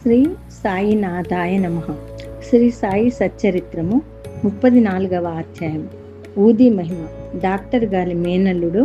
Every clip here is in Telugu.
శ్రీ సాయినాథాయ నమః. శ్రీ సాయి సచ్చరిత్రము 34వ అధ్యాయం. ఊది మహిమ. డాక్టర్ గారి మేనల్లుడు,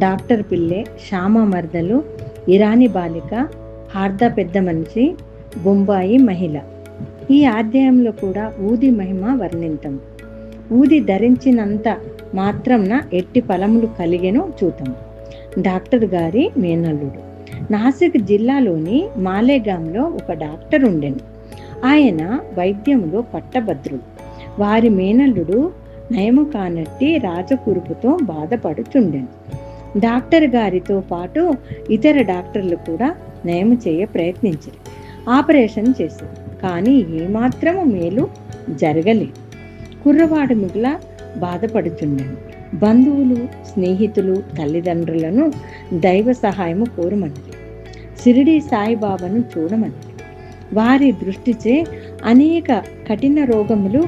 డాక్టర్ పిల్లె, శ్యామ మర్దలు, ఇరానీ బాలిక, హార్ద పెద్ద మనిషి, బొంబాయి మహిళ. ఈ అధ్యాయంలో కూడా ఊది మహిమ వర్ణింతం. ఊది ధరించినంత మాత్రంన ఎట్టి ఫలములు కలిగెను చూతం. డాక్టర్ గారి మేనల్లుడు. నాసిక్ జిల్లాలోని మాలేగాంలో ఒక డాక్టర్ ఉండెను. ఆయన వైద్యములో పట్టభద్రుడు. వారి మేనల్లుడు నయము కానట్టి రాజకురుపుతో బాధపడుచుండెను. డాక్టర్ గారితో పాటు ఇతర డాక్టర్లు కూడా నయము చేయ ప్రయత్నించారు. ఆపరేషన్ చేశారు, కానీ ఏమాత్రము మేలు జరగలేదు. కుర్రవాడు మిగుల బాధపడుచుండెను. బంధువులు, స్నేహితులు, తల్లిదండ్రులను దైవ సహాయము కోరమన్నది. షిరిడి సాయిబాబాను చూడమన్నది. వారి దృష్టిచే అనేక కఠిన రోగములు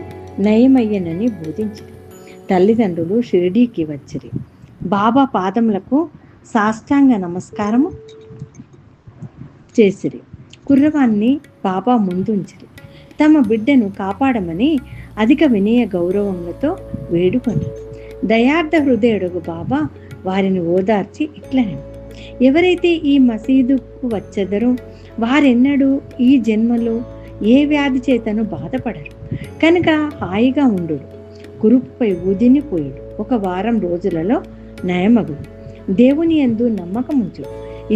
నయమయ్యనని బోధించారు. తల్లిదండ్రులు షిరిడీకి వచ్చిరి. బాబా పాదములకు సాష్టాంగ నమస్కారము చేసిరి. కుర్రవాన్ని బాబా ముందుంచిరి. తమ బిడ్డను కాపాడమని అధిక వినయ గౌరవములతో వేడుకొన్నారు. దయార్థ హృదయుడు బాబా వారిని ఓదార్చి ఇట్లనెను: ఎవరైతే ఈ మసీదుకు వచ్చెదరో వారెన్నడూ ఈ జన్మలో ఏ వ్యాధి చేతను బాధపడరు. కనుక హాయిగా ఉండు. కురుపుపై ఊదిని పోయుడు. ఒక వారం రోజులలో నయమగుడు. దేవుని యందు నమ్మకముంచు.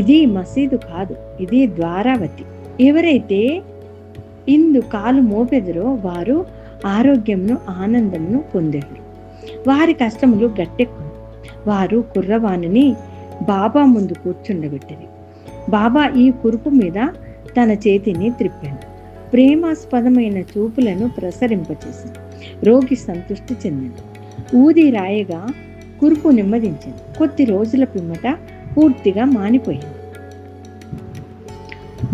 ఇది మసీదు కాదు, ఇది ద్వారావతి. ఎవరైతే ఇందు కాలు మోపెదరో వారు ఆరోగ్యంను, ఆనందంను పొందెదరు. వారి కష్టములు గట్టెక్కును. వారు కుర్రవాణిని బాబా ముందు కూర్చుండబెట్టిరి. బాబా ఈ కురుపు మీద తన చేతిని త్రిప్పాను. ప్రేమాస్పదమైన చూపులను ప్రసరింపచేసింది. రోగి సంతృష్టి చెందింది. ఊది రాయగా కురుపు నెమ్మదించింది. కొద్ది రోజుల పిమ్మట పూర్తిగా మానిపోయింది.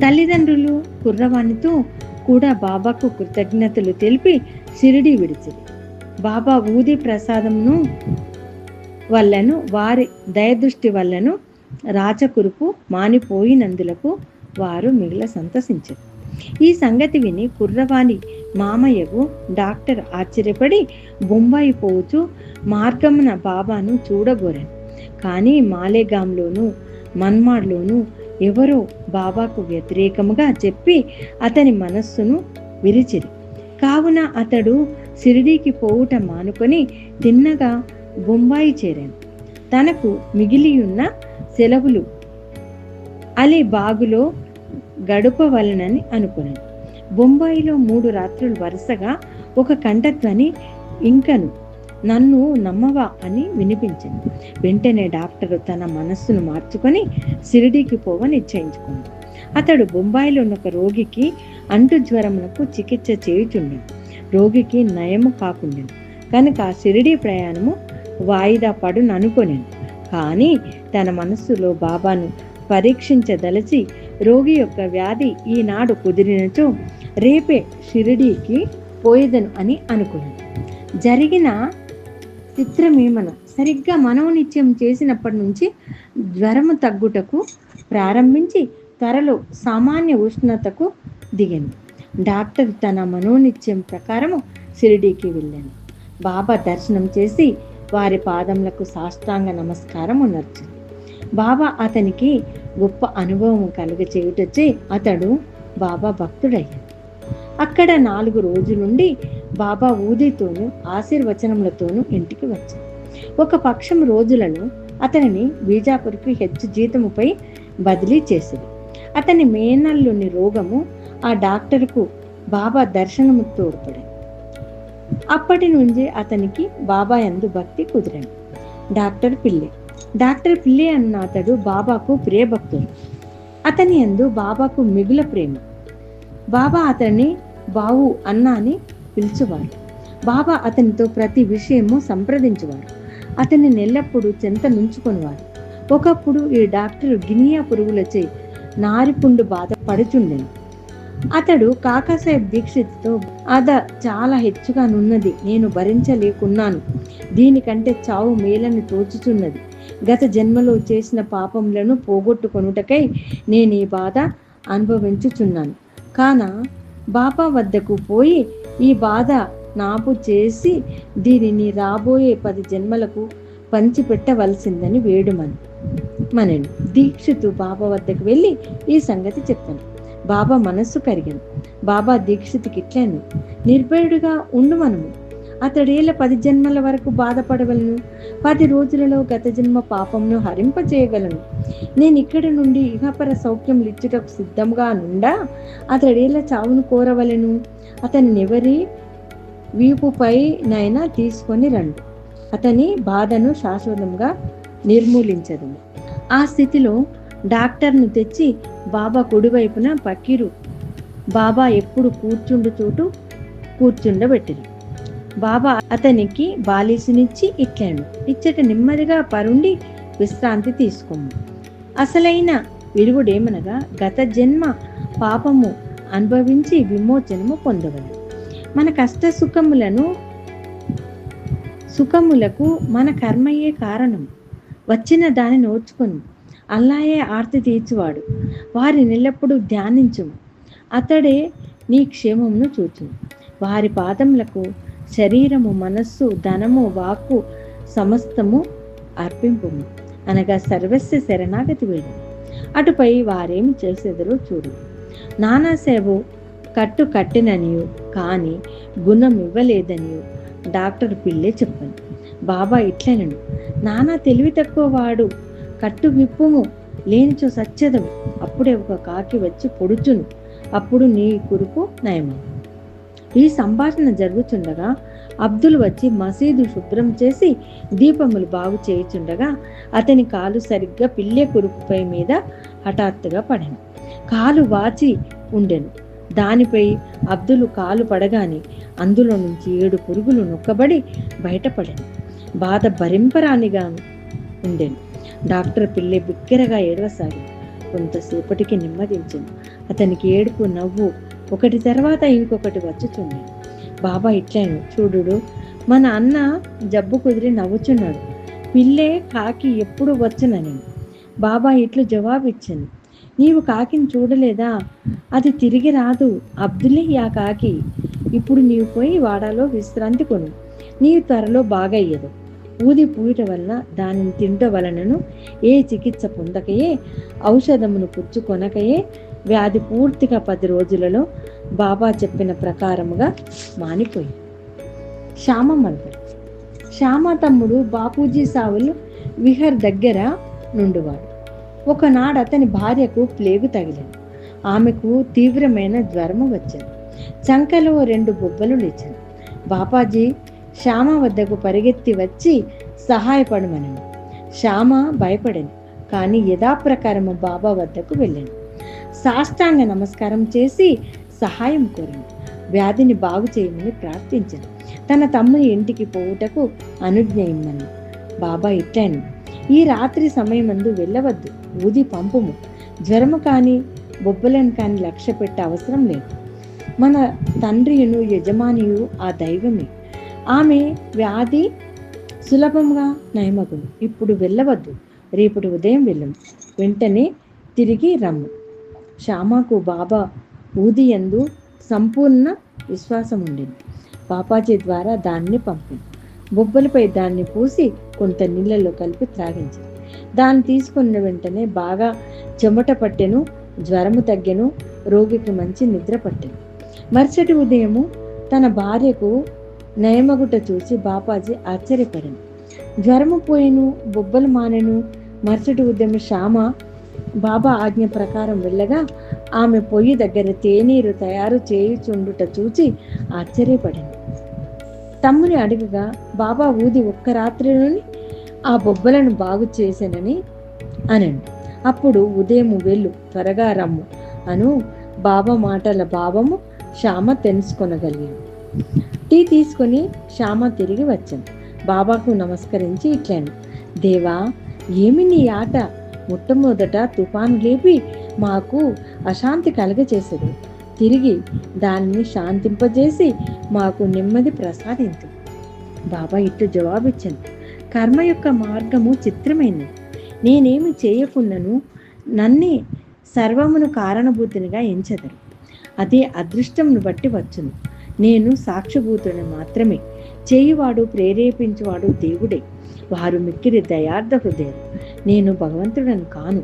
తల్లిదండ్రులు కుర్రవాణితో కూడా బాబాకు కృతజ్ఞతలు తెలిపి షిరిడి విడిచిరి. బాబా ఊది ప్రసాదమును వల్లను, వారి దయదృష్టి వల్లను రాచకురుపు మానిపోయినందులకు వారు మిగిల సంతసించారు. ఈ సంగతి విని కుర్రవాణి మామయ్యకు డాక్టర్ ఆశ్చర్యపడి బొంబాయి పోవచ్చు మార్గమున బాబాను చూడగోరాను. కానీ మాలేగాంలోను, మన్మాడ్లోను ఎవరో బాబాకు వ్యతిరేకముగా చెప్పి అతని మనస్సును విరిచిరి. కావున అతడు షిరిడీకి పోవుట మానుకొని తిన్నగా బొంబాయి చేరాను. తనకు మిగిలియున్న సెలవులు అలీబాగులో గడపవలనని అనుకున్నాను. బొంబాయిలో 3 రాత్రులు వరుసగా ఒక కంఠధ్వని ఇంకను నన్ను నమ్మవా అని వినిపించింది. వెంటనే డాక్టరు తన మనస్సును మార్చుకొని షిరిడీకి పోవ నిశ్చయించుకున్నాడు. అతడు బొంబాయిలో ఉన్న ఒక రోగికి అంటు జ్వరమునకు చికిత్స చేయుచుండెను. రోగికి నయము కాకుండెను కనుక షిరిడీ ప్రయాణము వాయిదా పడును అనుకొనెను. కానీ తన మనస్సులో బాబాను పరీక్షించదలచి రోగి యొక్క వ్యాధి ఈనాడు కుదిరినచో రేపే షిరిడీకి పోయేదను అని అనుకున్నాను. జరిగిన చిత్రమేమన సరిగ్గా మనోనిత్యం చేసినప్పటి నుంచి జ్వరము తగ్గుటకు ప్రారంభించి త్వరలో సామాన్య ఉష్ణతకు దిగాను. డాక్టర్ తన మనోనిత్యం ప్రకారము షిరిడీకి వెళ్ళాను. బాబా దర్శనం చేసి వారి పాదములకు సాష్టాంగ నమస్కారం నర్చింది. బాబా అతనికి గొప్ప అనుభవం కలుగచేయుటచే అతడు బాబా భక్తుడయ్యాడు. అక్కడ 4 రోజులుండి బాబా ఊదితోనూ ఆశీర్వచనములతోనూ ఇంటికి వచ్చాడు. ఒక పక్షం రోజులను అతనిని బీజాపూర్కి హెచ్చు జీతముపై బదిలీ చేసింది. అతని మేనల్లుని రోగము ఆ డాక్టర్కు బాబా దర్శనము తోడ్పడింది. అప్పటి నుంచి అతనికి బాబా యందు భక్తి కుదిరాడు. డాక్టర్ పిల్లె అన్న అతడు బాబాకు ప్రియభక్తుడు. అతని యందు బాబాకు మిగుల ప్రేమ. బాబా అతన్ని బావు అన్న అని పిలుచువారు. బాబా అతనితో ప్రతి విషయము సంప్రదించువారు. అతన్ని నెల్లప్పుడు చెంత నుంచుకొనివారు. ఒకప్పుడు ఈ డాక్టర్ గినియా పురుగులచే నారిపుండు బాధ పడుచుండెను. అతడు కాకాసాహెబ్ దీక్షిత్తో చాలా హెచ్చుగా నున్నది, నేను భరించలేకున్నాను. దీనికంటే చావు మేలని తోచుచున్నది. గత జన్మలో చేసిన పాపములను పోగొట్టుకొనుటకై నేను ఈ బాధ అనుభవించుచున్నాను. కాన బాబా వద్దకు పోయి ఈ బాధ నాపు చేసి దీనిని రాబోయే 10 జన్మలకు పంచిపెట్టవలసిందని వేడుమని మనను. దీక్షితు బాబా వద్దకు వెళ్ళి ఈ సంగతి చెప్పాను. బాబా మనస్సు కరిగాను. బాబా దీక్షితుకి ఇట్లను, నిర్భయుడిగా ఉండు మనము. అతడేళ్ళ 10 జన్మల వరకు బాధపడవలను. 10 రోజులలో గత జన్మ పాపంను హరింపచేయగలను. నేను ఇక్కడి నుండి ఇహపర సౌఖ్యములు ఇచ్చుటకు సిద్ధంగా నుండా అతడేళ్ళ చావును కోరవలను. అతనినెవరి వీపుపై నైనా తీసుకొని రండు. అతని బాధను శాశ్వతంగా నిర్మూలించదు. ఆ స్థితిలో డాక్టర్ను తెచ్చి బాబా కుడివైపున పకీరు బాబా ఎప్పుడు కూర్చుండు చోటు కూర్చుండబెట్టిరి. బాబా అతనికి బాలీసునిచ్చి ఇట్లాను, ఇచ్చట నెమ్మదిగా పరుండి విశ్రాంతి తీసుకోము. అసలైన విరుగుడేమనగా గత జన్మ పాపము అనుభవించి విమోచనము పొందవలను. మన కష్ట సుఖములకు మన కర్మయే కారణం. వచ్చిన దానిని ఓర్చుకొని అల్లాయే ఆర్తి తీర్చువాడు. వారి నిల్లప్పుడూ ధ్యానించుము. అతడే నీ క్షేమమును చూచును. వారి పాదములకు శరీరము, మనస్సు, ధనము, వాక్కు సమస్తము అర్పింపుము. అనగా సర్వస్వ శరణాగతి వేడు. అటుపై వారేమి చేసేదరో చూడు. నానాసేవు కట్టు కట్టిననియు కానీ గుణం ఇవ్వలేదనియు డాక్టర్ పిల్లే చెప్పను. బాబా ఇట్లనను, నానా తెలివి తక్కువ వాడు, కట్టు విప్పుము, లేనిచో సత్యదము. అప్పుడే ఒక కాకి వచ్చి పొడుచును, అప్పుడు నీ కురుపు నయము. ఈ సంభాషణ జరుగుతుండగా అబ్దుల్ వచ్చి మసీదు శుభ్రం చేసి దీపములు బాగు చేయుచుండగా అతని కాలు సరిగ్గా పిల్లె కురుపుపై మీద హఠాత్తుగా పడెను. కాలు వాచి ఉండెను. దానిపై అబ్దుల్ కాలు పడగానే అందులో నుంచి 7 పురుగులు నొక్కబడి బయటపడెను. బాధ భరింపరానిగా ఉండెను. డాక్టర్ పిల్లె బిగ్గరగా ఏడవసాగి కొంతసేపటికి నెమ్మదించింది. అతనికి ఏడుపు, నవ్వు ఒకటి తర్వాత ఇంకొకటి వచ్చుచుండెను. బాబా ఇట్లను, చూడుడు, మన అన్న జబ్బు కుదిరి నవ్వుచున్నాడు. పిల్లే కాకి ఎప్పుడు వచ్చునని. బాబా ఇట్లు జవాబిచ్చాను, నీవు కాకిని చూడలేదా? అది తిరిగి రాదు. అబ్దుల్లే ఆ కాకి. ఇప్పుడు నీవు పోయి వాడాలో విశ్రాంతి కొను. నీవు త్వరలో బాగయ్యదు. ఊది పూయట వలన దానిని తింట వలనను ఏ చికిత్స పొందకయే, ఔషధమును పుచ్చుకొనకయే వ్యాధి పూర్తిగా 10 రోజులలో బాబా చెప్పిన ప్రకారముగా మానిపోయింది. శ్యామ మల్బర్. శ్యామ తమ్ముడు బాపూజీ సావులు విహర్ దగ్గర నుండివాడు. ఒకనాడు అతని భార్యకు ప్లేగు తగిలింది. ఆమెకు తీవ్రమైన జ్వరము వచ్చాను. చంకలో 2 బొబ్బలు లేచాను. బాపాజీ శ్యామ వద్దకు పరిగెత్తి వచ్చి సహాయపడమనను. శ్యామ భయపడను, కానీ యథాప్రకారము బాబా వద్దకు వెళ్ళాను. సాష్టాంగ నమస్కారం చేసి సహాయం కోరాను. వ్యాధిని బాగు చేయమని ప్రార్థించాను. తన తమ్ముని ఇంటికి పోవుటకు అనుజ్ఞ ఇమ్మని. బాబా ఇట్టాను, ఈ రాత్రి సమయమందు వెళ్ళవద్దు. ఊది పంపుము. జ్వరము కానీ బొబ్బలను కానీ లక్ష్య పెట్టే అవసరం లేదు. మన తండ్రియును యజమానియు ఆ దైవమే. ఆమె వ్యాధి సులభంగా నయమగును. ఇప్పుడు వెళ్ళవద్దు. రేపటి ఉదయం వెళ్ళము. వెంటనే తిరిగి రమ్ము. శ్యామకు బాబా ఊది యందు సంపూర్ణ విశ్వాసం ఉండేది. బాపాజీ ద్వారా దాన్ని పంపింది. బొబ్బలపై దాన్ని పూసి కొంత నీళ్ళలో కలిపి త్రాగించింది. దాన్ని తీసుకున్న వెంటనే బాగా చెమట పట్టెను, జ్వరము తగ్గెను, రోగికి మంచి నిద్ర పట్టెను. మరుసటి ఉదయము తన భార్యకు నయమగుట చూసి బాపాజీ ఆశ్చర్యపడెను. జ్వరము పోయెను, బొబ్బలు మానెను. మరుసటి ఉదయం శ్యామ బాబా ఆజ్ఞ ప్రకారం వెళ్ళగా ఆమె పొయ్యి దగ్గర తేనీరు తయారు చేయుచుండుట చూచి ఆశ్చర్యపడింది. తమ్ముని అడుగగా బాబా ఊది ఒక్క రాత్రిలోని ఆ బొబ్బలను బాగు చేశానని అనను. అప్పుడు ఉదయం వెళ్ళు, త్వరగా రమ్ము అను బాబా మాటల భావము శ్యామ తెలుసుకొనగలిగాను. టీ తీసుకొని శ్యామ తిరిగి వచ్చాను. బాబాకు నమస్కరించి ఇట్లాను, దేవా, ఏమి నీ ఆట? మొట్టమొదట తుఫాను లేపి మాకు అశాంతి కలగచేసదు. తిరిగి దానిని శాంతింపజేసి మాకు నెమ్మది ప్రసాదించు. బాబా ఇట్లు జవాబిచ్చాను, కర్మ యొక్క మార్గము చిత్రమైనది. నేనేమి చేయకున్నను నన్నే సర్వమును కారణభూతినిగా ఎంచెదరు. అదే అదృష్టంను బట్టి వచ్చును. నేను సాక్షిభూతుని మాత్రమే, చేయువాడు ప్రేరేపించువాడు దేవుడే. వారు మిక్కిరి దయార్థ హృదయం. నేను భగవంతుడను కాను,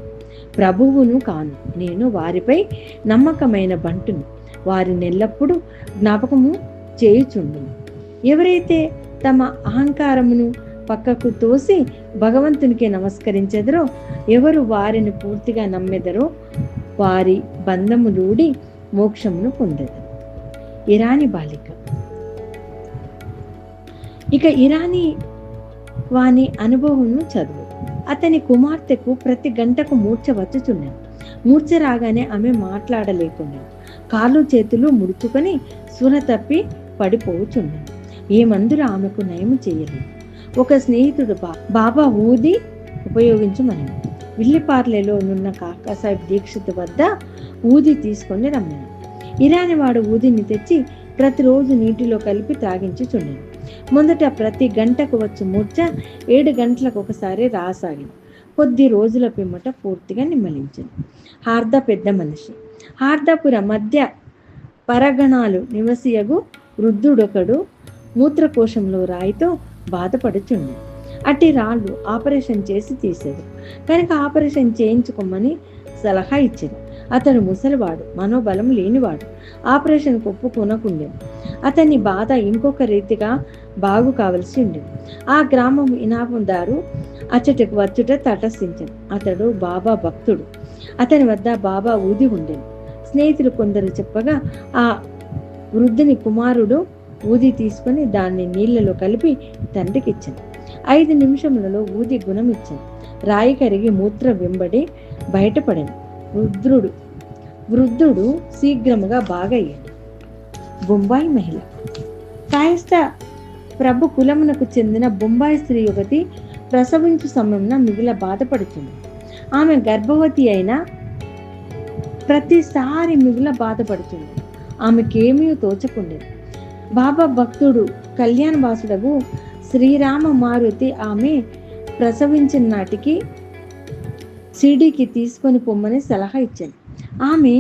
ప్రభువును కాను. నేను వారిపై నమ్మకమైన బంటును, వారిని ఎల్లప్పుడూ జ్ఞాపకము చేయుచుండును. ఎవరైతే తమ అహంకారమును పక్కకు తోసి భగవంతునికి నమస్కరించెదరో, ఎవరు వారిని పూర్తిగా నమ్మెదరో వారి బంధములూడి మోక్షమును పొందెదరు. ఇరానీ బాలిక. ఇక ఇరానీ వాని అనుభవమును చదువు. అతని కుమార్తెకు ప్రతి గంటకు మూర్ఛ వచ్చుచున్నది. మూర్ఛ రాగానే ఆమె మాట్లాడలేకుండా కాళ్ళు చేతులు ముడుచుకొని స్పృహ తప్పి పడిపోవచ్చున్నది. ఏ మందులు ఆమెకు నయము చేయలేదు. ఒక స్నేహితుడు బాబా ఊది ఉపయోగించమని విల్లిపార్లెలో నున్న కాకాసాహెబ్ దీక్షిత్ వద్ద ఊది తీసుకొని రమ్మని. ఇరానీ వాడు ఊదిని తెచ్చి ప్రతిరోజు నీటిలో కలిపి త్రాగించుచుండెను. మొదట ప్రతి గంటకు వచ్చి మూర్ఛ 7 గంటలకు ఒకసారి రాసాగింది. కొద్ది రోజుల పిమ్మట పూర్తిగా నిమ్మలించింది. హార్ద పెద్ద మనిషి. హార్దాపుర మధ్య పరగణాలు నివసియగు వృద్ధుడొకడు మూత్రకోశంలో రాయితో బాధపడుచుండు. అట్టి రాళ్ళు ఆపరేషన్ చేసి తీసేది కనుక ఆపరేషన్ చేయించుకోమని సలహా ఇచ్చేది. అతడు ముసలివాడు, మనోబలం లేనివాడు, ఆపరేషన్ ఒప్పుకొనకుండేది. అతని బాధ ఇంకొక రీతిగా బాగు కావలసి ఉండేది. ఆ గ్రామం ఇనాముదారు అచ్చటకు వచ్చుట తటస్థించను. అతడు బాబా భక్తుడు. అతని వద్ద బాబా ఊది ఉండేది. స్నేహితులు కొందరు చెప్పగా ఆ వృద్ధుని కుమారుడు ఊది తీసుకొని దాన్ని నీళ్లలో కలిపి తండ్రికి ఇచ్చాను. 5 నిమిషములలో ఊది గుణం ఇచ్చాను. రాయి కరిగి మూత్ర వెంబడి బయటపడాను. వృద్ధుడు శీఘ్రముగా బాగయ్యాడు. బొంబాయి మహిళ. కాయస్థ ప్రభు కులమునకు చెందిన బొంబాయి స్త్రీ యువతి ప్రసవించు సమయంలో మిగిలిన బాధపడుతుంది. ఆమె గర్భవతి అయినా ప్రతిసారి మిగిలిన బాధపడుతుంది. ఆమెకేమీ తోచకుండేది. బాబా భక్తుడు కళ్యాణ వాసుడగు శ్రీరామ మారుతి ఆమె ప్రసవించిన నాటికి సిడీకి తీసుకొని పొమ్మని సలహా ఇచ్చాను. ఆమె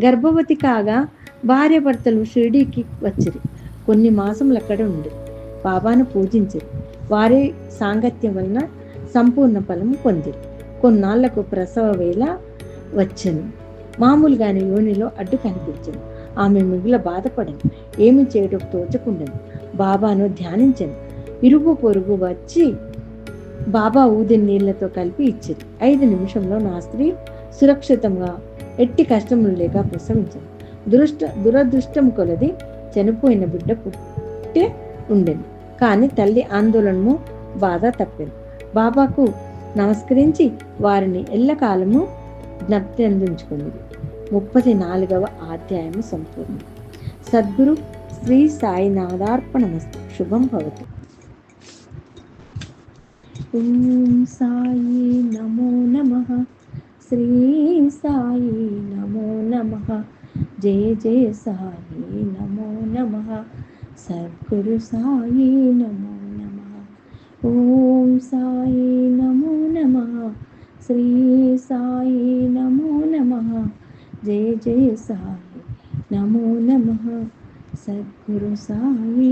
గర్భవతి కాగా భార్యాభర్తలు షిరిడీకి వచ్చిరి. కొన్ని మాసములు అక్కడ ఉండి బాబాను పూజించిరి. వారి సాంగత్యం వలన సంపూర్ణ ఫలము పొందిరి. కొన్నాళ్లకు ప్రసవ వేళ వచ్చను. మామూలుగానే యోనిలో అడ్డు కనిపించను. ఆమె మిగుల బాధపడను. ఏమి చేయడం తోచకుండను. బాబాను ధ్యానించను. ఇరుగు పొరుగు వచ్చి బాబా ఊదిన నీళ్లతో కలిపి ఇచ్చింది. 5 నిమిషంలో నా స్త్రీ సురక్షితంగా ఎట్టి కష్టములు లేక ప్రసవించాను. దురదృష్టం కొలది చనిపోయిన బిడ్డ పుట్టే ఉండేది. కానీ తల్లి ఆందోళనము బాధ తప్పింది. బాబాకు నమస్కరించి వారిని ఎల్లకాలము జ్ఞప్తి అందించుకుంది. 34వ అధ్యాయము సంపూర్ణ. సద్గురు శ్రీ సాయినాథార్పణమస్తు. శుభం భవతు. ఓం సాయి నమో నమః. శ్రీ సాయి నమో నమః. జయ జయ సాయి నమో నమః. సద్గురు సాయి నమో నమః. ఓం సాయి నమో నమః. శ్రీ సాయి నమో నమః. జయ జయ సాయి నమో నమః. సద్గురు సాయి